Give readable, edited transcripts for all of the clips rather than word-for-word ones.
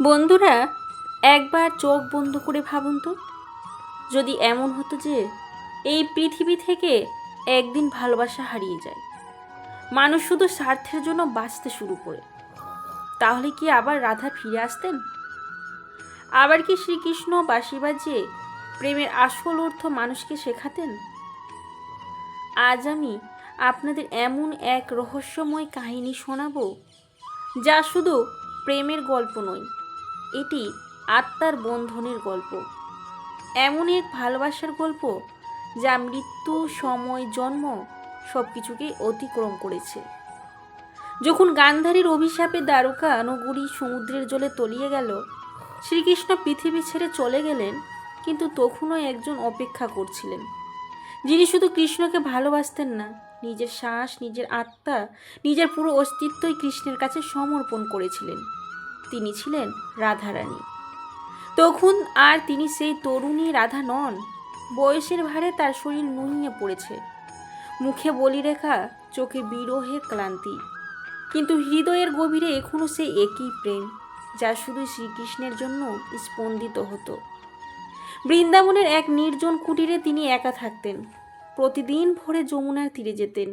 বন্ধুরা, একবার চোখ বন্ধ করে ভাবুন তো, যদি এমন হতো যে এই পৃথিবী থেকে একদিন ভালোবাসা হারিয়ে যায়, মানুষ শুধু স্বার্থের জন্য বাঁচতে শুরু করে, তাহলে কি আবার রাধা ফিরে আসতেন? আবার কি শ্রীকৃষ্ণ বাঁশি বাজিয়ে প্রেমের আসল অর্থ মানুষকে শেখাতেন? আজ আমি আপনাদের এমন এক রহস্যময় কাহিনী শোনাবো, যা শুধু প্রেমের গল্প নয়, এটি আত্মার বন্ধনের গল্প। এমন এক ভালোবাসার গল্প যা মৃত্যু, সময়, জন্ম সব কিছুকেই অতিক্রম করেছে। যখন গান্ধারীর অভিশাপে দ্বারকা নগরী সমুদ্রের জলে তলিয়ে গেল, শ্রীকৃষ্ণ পৃথিবী ছেড়ে চলে গেলেন, কিন্তু তখনও একজন অপেক্ষা করছিলেন, যিনি শুধু কৃষ্ণকে ভালোবাসতেন না, নিজের শ্বাস, নিজের আত্মা, নিজের পুরো অস্তিত্বই কৃষ্ণের কাছে সমর্পণ করেছিলেন। তিনি ছিলেন রাধারানী। তখন আর তিনি সেই তরুণী রাধা নন। বয়সের ভারে তার শরীর নুইয়ে পড়েছে, মুখে বলিরেখা, চোখে বিরহের ক্লান্তি, কিন্তু হৃদয়ের গভীরে এখনো সেই একই প্রেম, যা শুধু শ্রীকৃষ্ণের জন্য স্পন্দিত হতো। বৃন্দাবনের এক নির্জন কুটিরে তিনি একা থাকতেন। প্রতিদিন ভোরে যমুনার তীরে যেতেন,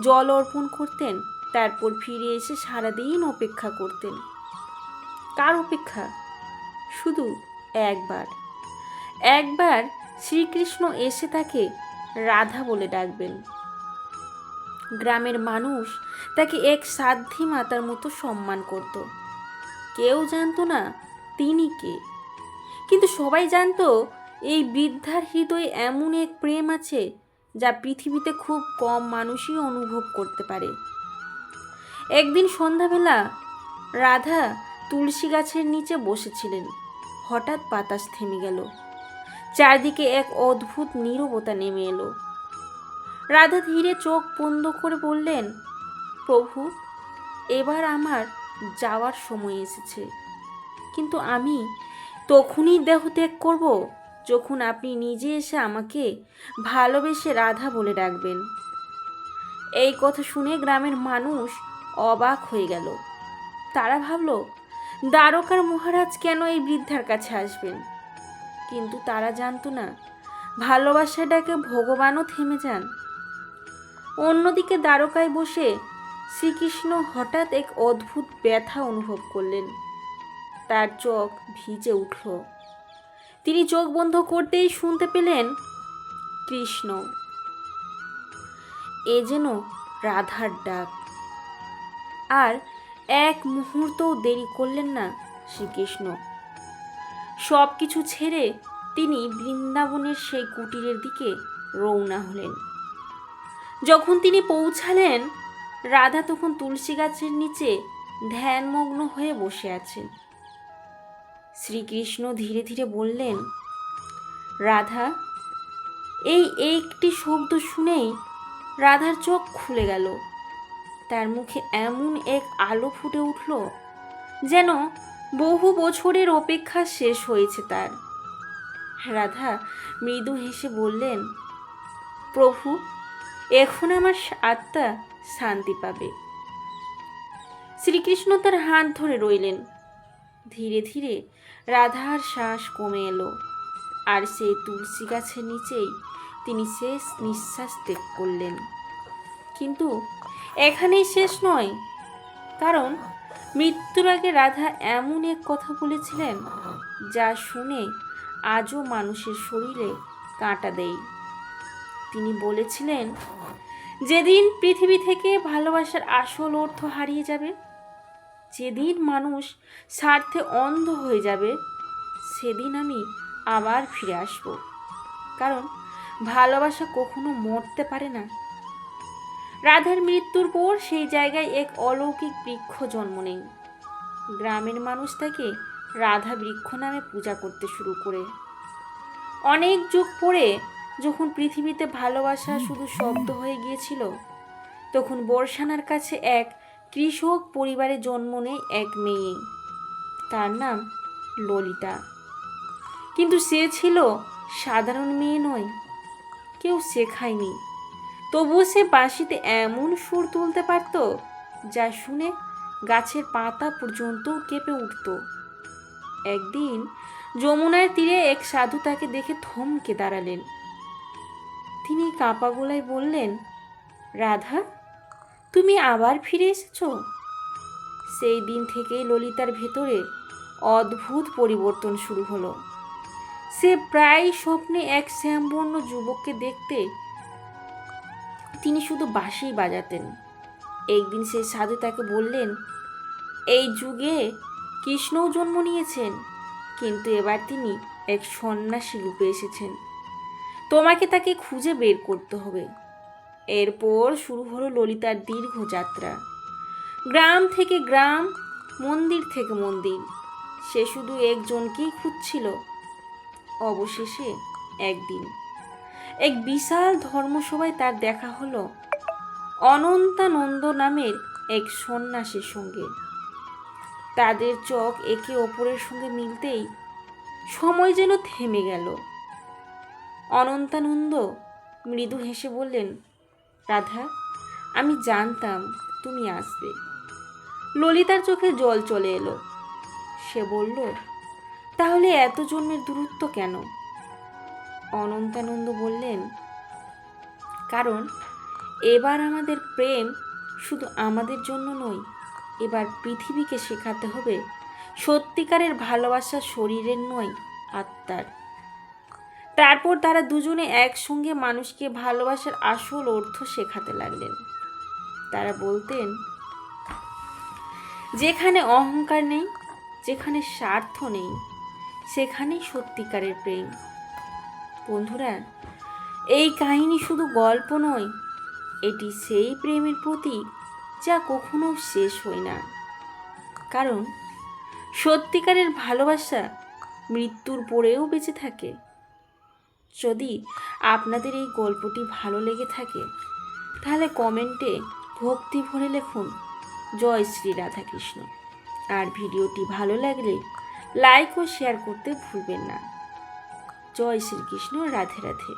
জল অর্পণ করতেন, তারপর ফিরে এসে সারাদিন অপেক্ষা করতেন। কার অপেক্ষা? শুধু একবার একবার শ্রীকৃষ্ণ এসে তাকে রাধা বলে ডাকবেন। গ্রামের মানুষ তাকে এক সাধ্যী মাতার মতো সম্মান করত। কেউ জানতো না তিনি কে, কিন্তু সবাই জানতো এই বৃদ্ধার হৃদয়ে এমন এক প্রেম আছে যা পৃথিবীতে খুব কম মানুষই অনুভব করতে পারে। একদিন সন্ধ্যাবেলা রাধা তুলসী গাছের নিচে বসেছিলেন। হঠাৎ বাতাস থেমে গেল, চারদিকে এক অদ্ভুত নীরবতা নেমে এলো। রাধা ধীরে চোখ বন্ধ করে বললেন, প্রভু, এবার আমার যাওয়ার সময় এসেছে, কিন্তু আমি তখনই দেহত্যাগ করব যখন আপনি নিজে এসে আমাকে ভালোবেসে রাধা বলে ডাকবেন। এই কথা শুনে গ্রামের মানুষ অবাক হয়ে গেল। তারা ভাবল, দ্বারকার মহারাজ কেন এই বৃদ্ধার কাছে আসবেন? কিন্তু তারা জানতো না, ভালোবাসার ডাকে ভগবানও থেমে যান। অন্যদিকে দ্বারকায় বসে শ্রীকৃষ্ণ হঠাৎ এক অদ্ভুত ব্যথা অনুভব করলেন। তার চোখ ভিজে উঠল। তিনি চোখ বন্ধ করতেই শুনতে পেলেন, কৃষ্ণ। এ যেন রাধার ডাক। আর এক মুহূর্তও দেরি করলেন না শ্রীকৃষ্ণ। সব কিছু ছেড়ে তিনি বৃন্দাবনের সেই কুটিরের দিকে রওনা হলেন। যখন তিনি পৌঁছালেন, রাধা তখন তুলসী গাছের নিচে ধ্যানমগ্ন হয়ে বসে আছেন। শ্রীকৃষ্ণ ধীরে ধীরে বললেন, রাধা। এই একটি শব্দ শুনেই রাধার চোখ খুলে গেল। তার মুখে এমন এক আলো ফুটে উঠল, যেন বহু বছরের অপেক্ষা শেষ হয়েছে তার। রাধা মৃদু হেসে বললেন, প্রভু, এখন আমার আত্মা শান্তি পাবে। শ্রীকৃষ্ণ তার হাত ধরে রইলেন। ধীরে ধীরে রাধার শ্বাস কমে এলো, আর সেই তুলসী গাছের নিচেই তিনি শেষ নিঃশ্বাস ত্যাগ করলেন। কিন্তু এখানেই শেষ নয়, কারণ মৃত্যুর আগে রাধা এমন এক কথা বলেছিলেন, যা শুনে আজও মানুষের শরীরে কাঁটা দেয়। তিনি বলেছিলেন, যেদিন পৃথিবী থেকে ভালোবাসার আসল অর্থ হারিয়ে যাবে, যেদিন মানুষ স্বার্থে অন্ধ হয়ে যাবে, সেদিন আমি আবার ফিরে আসব। কারণ ভালোবাসা কখনো মরতে পারে না। রাধার মৃত্যুর পর সেই জায়গায় এক অলৌকিক বৃক্ষ জন্ম নেয়। গ্রামের মানুষ তাকে রাধা বৃক্ষ নামে পূজা করতে শুরু করে। অনেক যুগ পরে যখন পৃথিবীতে ভালোবাসা শুধু শব্দ হয়ে গিয়েছিল, তখন বর্ষানার কাছে এক কৃষক পরিবারে জন্ম নেয় এক মেয়ে। তার নাম ললিতা। কিন্তু সে ছিল সাধারণ মেয়ে নয়, কেউ শেখায়নি। তবুও সে বাঁশিতে এমন সুর তুলতে পারত, যা শুনে গাছের পাতা পর্যন্ত কেঁপে উঠত। একদিন যমুনার তীরে এক সাধু তাকে দেখে থমকে দাঁড়ালেন। তিনি কাঁপা গলায় বললেন, রাধা, তুমি আবার ফিরে এসেছো? সেই দিন থেকেই ললিতার ভেতরে অদ্ভুত পরিবর্তন শুরু হলো। সে প্রায় স্বপ্নে এক শ্যামবর্ণ যুবককে দেখতে তিনি শুধু বাঁশি বাজাতেন। একদিন সেই সাধু তাকে বললেন, এই যুগে কৃষ্ণও জন্ম নিয়েছেন, কিন্তু এবার তিনি এক সন্ন্যাসী রূপে এসেছেন। তোমাকে তাকে খুঁজে বের করতে হবে। এরপর শুরু হলো ললিতার দীর্ঘ যাত্রা। গ্রাম থেকে গ্রাম, মন্দির থেকে মন্দির, সে শুধু একজনকেই খুঁজছিল। অবশেষে একদিন এক বিশাল ধর্মসভায় তার দেখা হলো অনন্তানন্দ নামের এক সন্ন্যাসীর সঙ্গে। তাদের চোখ একে অপরের সঙ্গে মিলতেই সময় যেন থেমে গেল। অনন্তানন্দ মৃদু হেসে বললেন, রাধা, আমি জানতাম তুমি আসবে। ললিতার চোখে জল চলে এলো। সে বলল, তাহলে এত জন্মের দূরত্ব কেন? অনন্তানন্দ বললেন, কারণ এবার আমাদের প্রেম শুধু আমাদের জন্য নয়, এবার পৃথিবীকে শেখাতে হবে সত্যিকারের ভালোবাসা শরীরের নয়, আত্মার। তারপর তারা দুজনে একসঙ্গে মানুষকে ভালোবাসার আসল অর্থ শেখাতে লাগলেন। তারা বলতেন, যেখানে অহংকার নেই, যেখানে স্বার্থ নেই, সেখানেই সত্যিকারের প্রেম। বন্ধুরা, এই কাহিনী শুধু গল্প নয়, এটি সেই প্রেমের প্রতীক যা কখনো শেষ হয় না। কারণ সত্যিকারের ভালোবাসা মৃত্যুর পরেও বেঁচে থাকে। যদি আপনাদের এই গল্পটি ভালো লেগে থাকে, তাহলে কমেন্টে ভক্তি ভরে লিখুন, জয় শ্রী রাধাকৃষ্ণ। আর ভিডিওটি ভালো লাগলে লাইক ও শেয়ার করতে ভুলবেন না। জয় শ্রীকৃষ্ণ, রাধে রাধে।